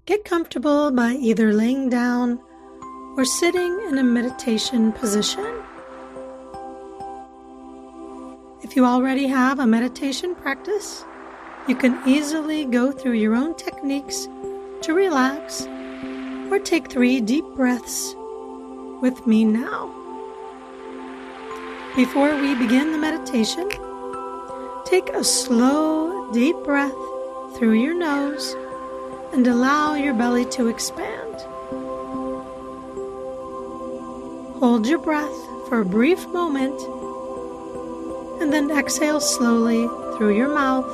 Get comfortable by either laying down or sitting in a meditation position. If you already have a meditation practice, you can easily go through your own techniques to relax or take 3 deep breaths with me now. Before we begin the meditation, take a slow, deep breath through your nose and allow your belly to expand. Hold your breath for a brief moment and then exhale slowly through your mouth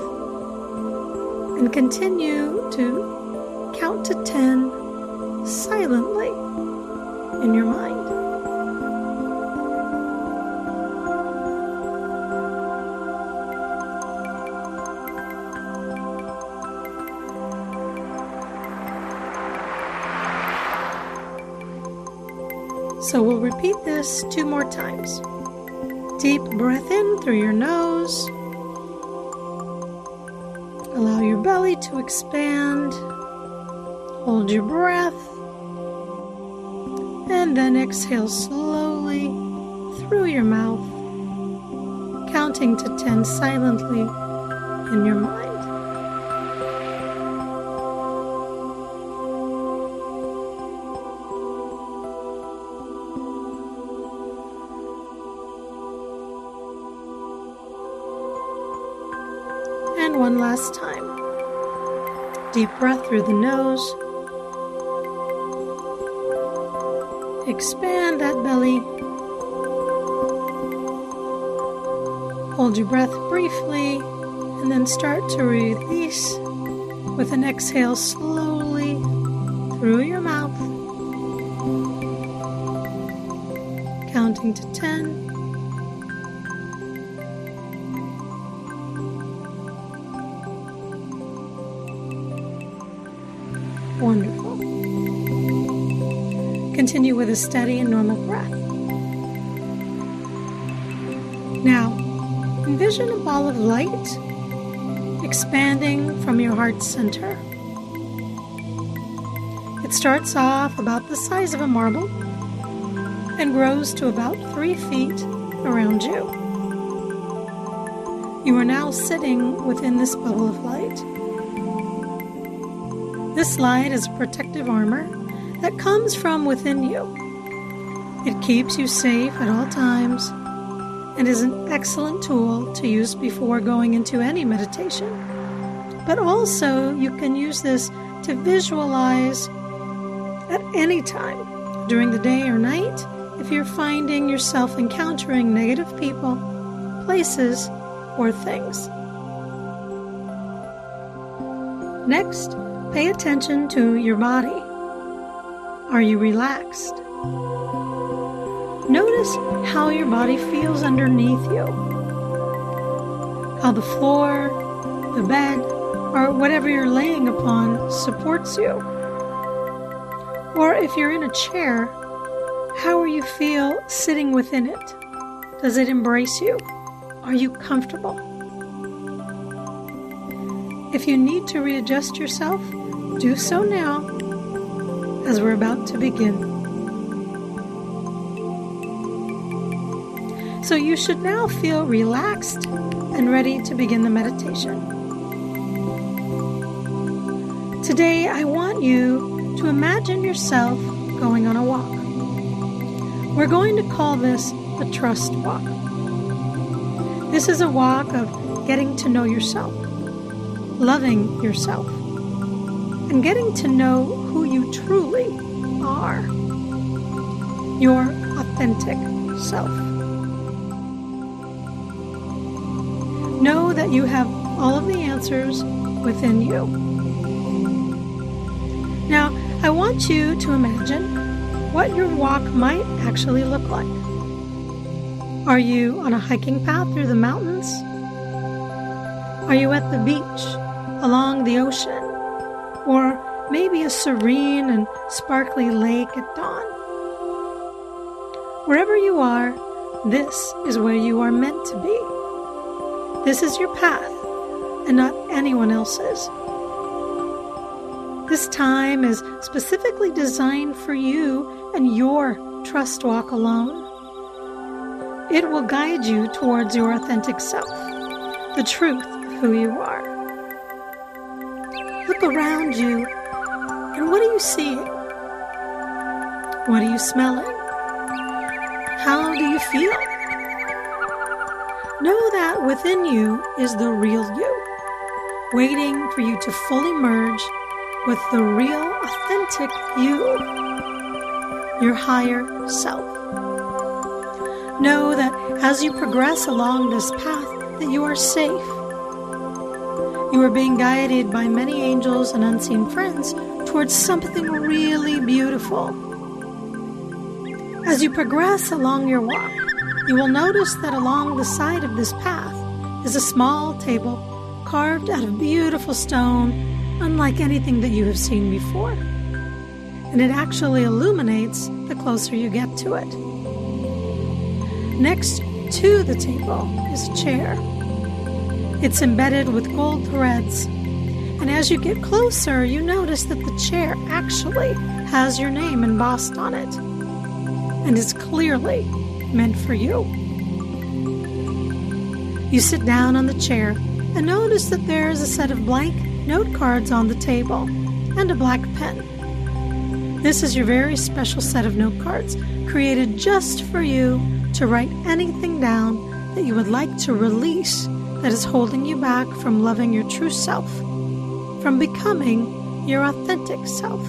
and continue to count to 10 silently in your mind. So we'll repeat this 2 more times. Deep breath in through your nose. Allow your belly to expand. Hold your breath. And then exhale slowly through your mouth, counting to 10 silently in your mind. And one last time. Deep breath through the nose. Expand that belly. Hold your breath briefly and then start to release with an exhale slowly through your mouth. Counting to 10. Wonderful. Continue with a steady and normal breath. Now, envision a ball of light expanding from your heart center. It starts off about the size of a marble and grows to about 3 feet around you. You are now sitting within this bubble of light. This light is a protective armor that comes from within you. It keeps you safe at all times and is an excellent tool to use before going into any meditation. But also, you can use this to visualize at any time, during the day or night, if you're finding yourself encountering negative people, places, or things. Next, pay attention to your body. Are you relaxed? Notice how your body feels underneath you. How the floor, the bed, or whatever you're laying upon supports you. Or if you're in a chair, how you feel sitting within it? Does it embrace you? Are you comfortable? If you need to readjust yourself, do so now, as we're about to begin. So you should now feel relaxed and ready to begin the meditation. Today, I want you to imagine yourself going on a walk. We're going to call this the trust walk. This is a walk of getting to know yourself, loving yourself, and getting to know who you truly are, your authentic self. Know that you have all of the answers within you. Now, I want you to imagine what your walk might actually look like. Are you on a hiking path through the mountains? Are you at the beach, along the ocean, or maybe a serene and sparkly lake at dawn? Wherever you are, this is where you are meant to be. This is your path, and not anyone else's. This time is specifically designed for you and your trust walk alone. It will guide you towards your authentic self, the truth of who you are. Look around you, and what are you seeing? What are you smelling? How do you feel? Know that within you is the real you, waiting for you to fully merge with the real, authentic you, your higher self. Know that as you progress along this path, that you are safe. You are being guided by many angels and unseen friends towards something really beautiful. As you progress along your walk, you will notice that along the side of this path is a small table carved out of beautiful stone, unlike anything that you have seen before. And it actually illuminates the closer you get to it. Next to the table is a chair. It's embedded with gold threads. And as you get closer, you notice that the chair actually has your name embossed on it, and is clearly meant for you. You sit down on the chair and notice that there is a set of blank note cards on the table and a black pen. This is your very special set of note cards, created just for you to write anything down that you would like to release that is holding you back from loving your true self, from becoming your authentic self.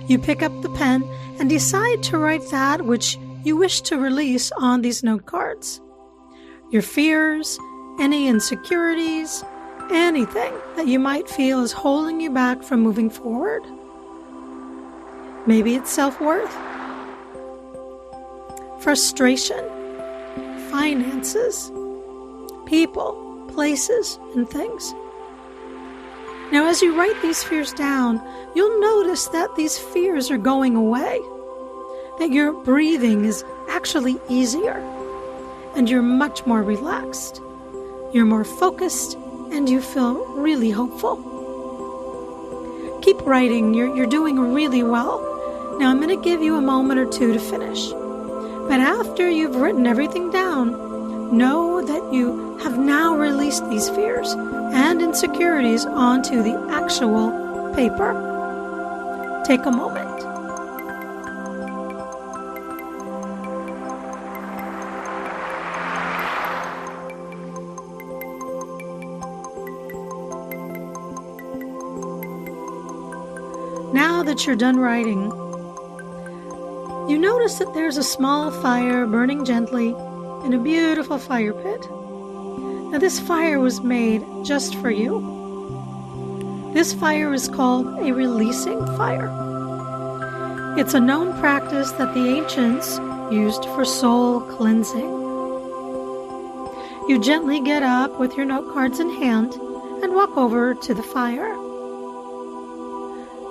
You pick up the pen and decide to write that which you wish to release on these note cards. Your fears, any insecurities, anything that you might feel is holding you back from moving forward. Maybe it's self-worth, frustration, finances, people, places, and things. Now, as you write these fears down, you'll notice that these fears are going away, that your breathing is actually easier, and you're much more relaxed. You're more focused, and you feel really hopeful. Keep writing. You're doing really well. Now, I'm going to give you a moment or two to finish. But after you've written everything down, know that you have now released these fears and insecurities onto the actual paper. Take a moment. Now that you're done writing, you notice that there's a small fire burning gently in a beautiful fire pit. Now, this fire was made just for you. This fire is called a releasing fire. It's a known practice that the ancients used for soul cleansing. You gently get up with your note cards in hand and walk over to the fire.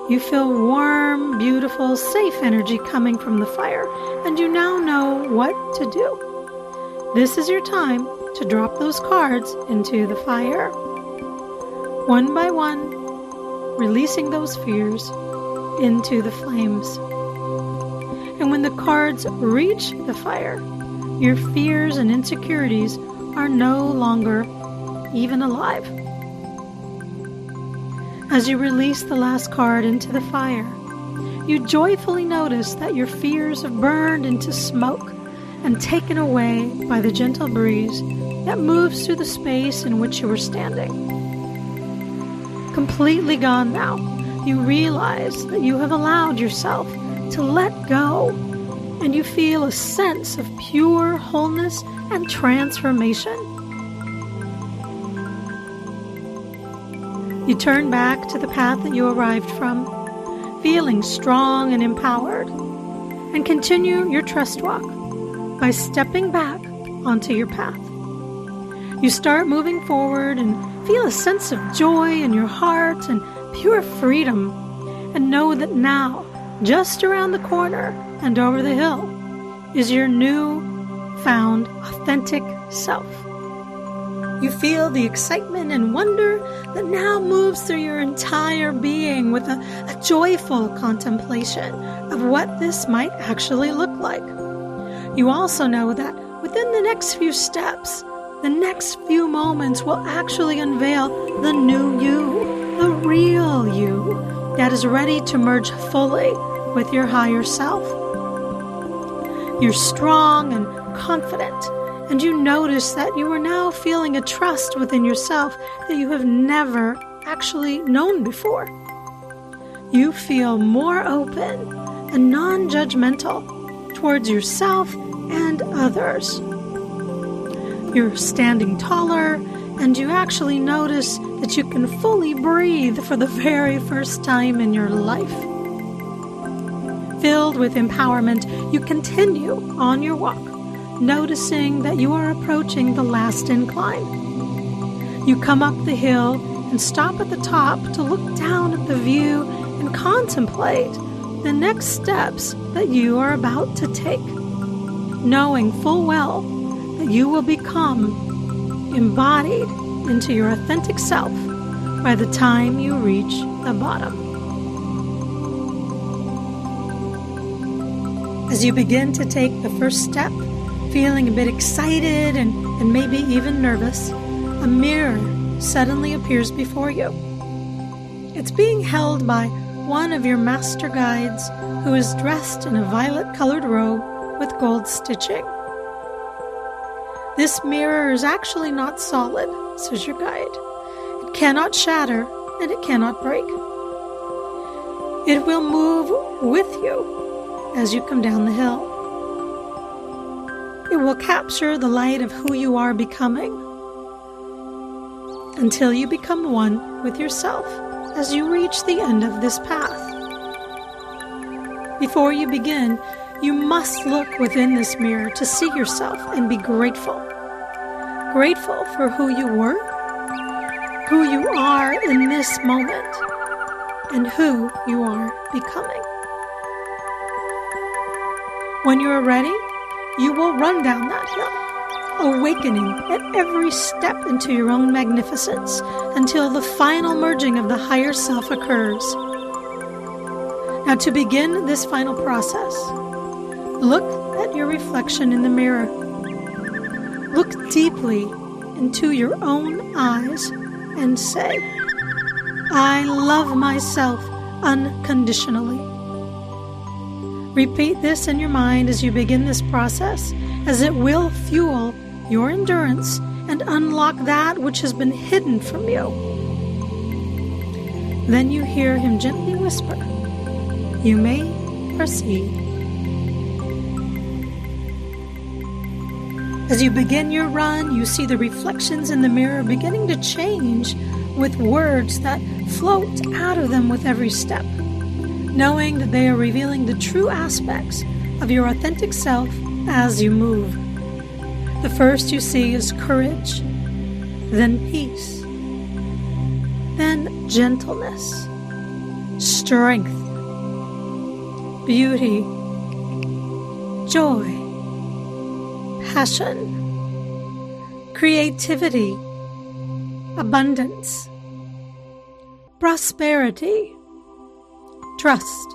You feel warm, beautiful, safe energy coming from the fire, and you now know what to do. This is your time to drop those cards into the fire. One by one, releasing those fears into the flames. And when the cards reach the fire, your fears and insecurities are no longer even alive. As you release the last card into the fire, you joyfully notice that your fears have burned into smoke and taken away by the gentle breeze that moves through the space in which you were standing. Completely gone now, you realize that you have allowed yourself to let go, and you feel a sense of pure wholeness and transformation. You turn back to the path that you arrived from, feeling strong and empowered, and continue your trust walk by stepping back onto your path. You start moving forward and feel a sense of joy in your heart and pure freedom, and know that now, just around the corner and over the hill, is your new found authentic self. You feel the excitement and wonder that now moves through your entire being with a joyful contemplation of what this might actually look like. You also know that within the next few steps, the next few moments will actually unveil the new you, the real you, that is ready to merge fully with your higher self. You're strong and confident, and you notice that you are now feeling a trust within yourself that you have never actually known before. You feel more open and non-judgmental towards yourself and others. You're standing taller, and you actually notice that you can fully breathe for the very first time in your life. Filled with empowerment, you continue on your walk, noticing that you are approaching the last incline. You come up the hill and stop at the top to look down at the view and contemplate the next steps that you are about to take, knowing full well that you will become embodied into your authentic self by the time you reach the bottom. As you begin to take the first step, feeling a bit excited and maybe even nervous, a mirror suddenly appears before you. It's being held by one of your master guides who is dressed in a violet-colored robe with gold stitching. This mirror is actually not solid, says your guide. It cannot shatter and it cannot break. It will move with you as you come down the hill. It will capture the light of who you are becoming until you become one with yourself as you reach the end of this path. Before you begin, you must look within this mirror to see yourself and be grateful. Grateful for who you were, who you are in this moment, and who you are becoming. When you are ready, you will run down that hill, awakening at every step into your own magnificence until the final merging of the higher self occurs. Now, to begin this final process, look at your reflection in the mirror. Look deeply into your own eyes and say, "I love myself unconditionally." Repeat this in your mind as you begin this process, as it will fuel your endurance and unlock that which has been hidden from you. Then you hear him gently whisper, "You may proceed." As you begin your run, you see the reflections in the mirror beginning to change with words that float out of them with every step, knowing that they are revealing the true aspects of your authentic self as you move. The first you see is courage, then peace, then gentleness, strength, beauty, joy, passion, creativity, abundance, prosperity, trust,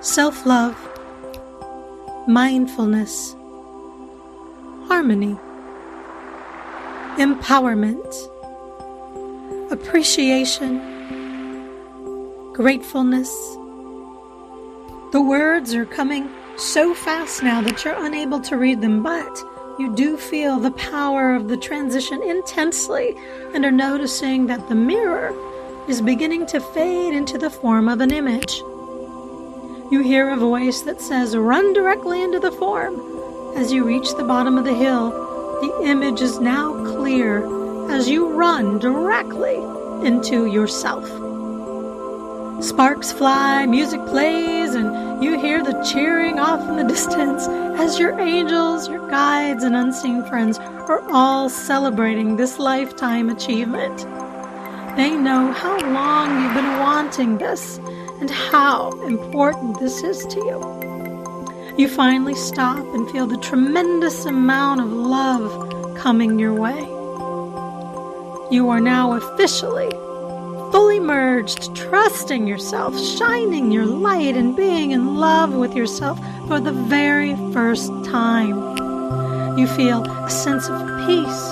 self-love, mindfulness, harmony, empowerment, appreciation, gratefulness. The words are coming so fast now that you're unable to read them, but you do feel the power of the transition intensely and are noticing that the mirror is beginning to fade into the form of an image. You hear a voice that says, "Run directly into the form." As you reach the bottom of the hill, the image is now clear as you run directly into yourself. Sparks fly, music plays, and you hear the cheering off in the distance as your angels, your guides, and unseen friends are all celebrating this lifetime achievement. They know how long you've been wanting this and how important this is to you. You finally stop and feel the tremendous amount of love coming your way. You are now officially fully merged, trusting yourself, shining your light, and being in love with yourself for the very first time. You feel a sense of peace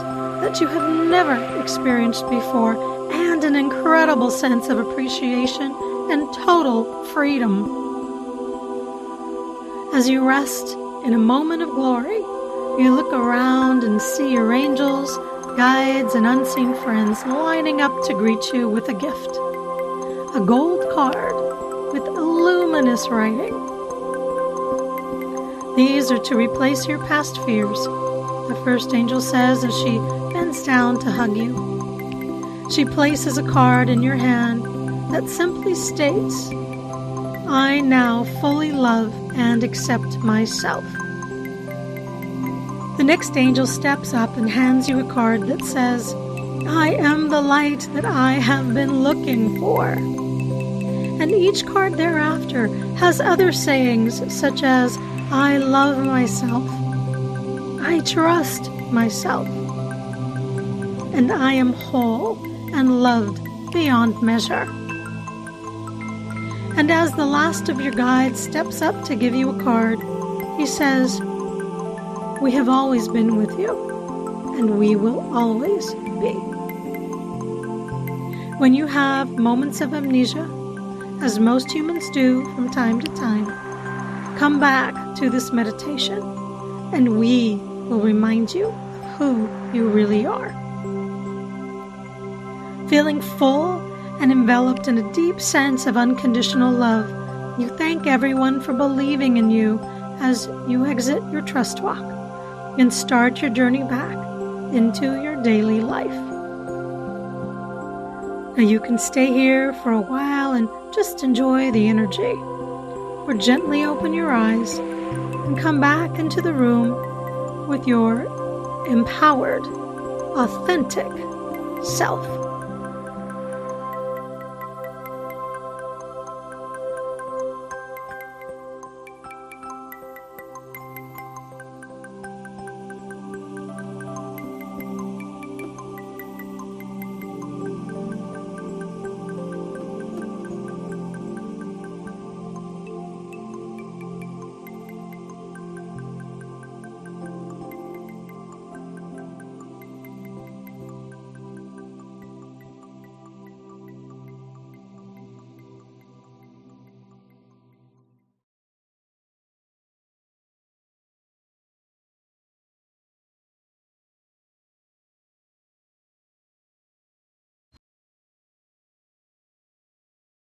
that you have never experienced before, and an incredible sense of appreciation and total freedom. As you rest in a moment of glory, you look around and see your angels, guides, and unseen friends lining up to greet you with a gift. A gold card with luminous writing. These are to replace your past fears, the first angel says as she bends down to hug you. She places a card in your hand that simply states, "I now fully love and accept myself." The next angel steps up and hands you a card that says, "I am the light that I have been looking for." And each card thereafter has other sayings such as, "I love myself," "I trust myself," and "I am whole and loved beyond measure." And as the last of your guides steps up to give you a card, he says, "We have always been with you, and we will always be." When you have moments of amnesia, as most humans do from time to time, come back to this meditation, and we will remind you of who you really are. Feeling full and enveloped in a deep sense of unconditional love, you thank everyone for believing in you as you exit your trust walk and start your journey back into your daily life. Now you can stay here for a while and just enjoy the energy, or gently open your eyes and come back into the room with your empowered, authentic self.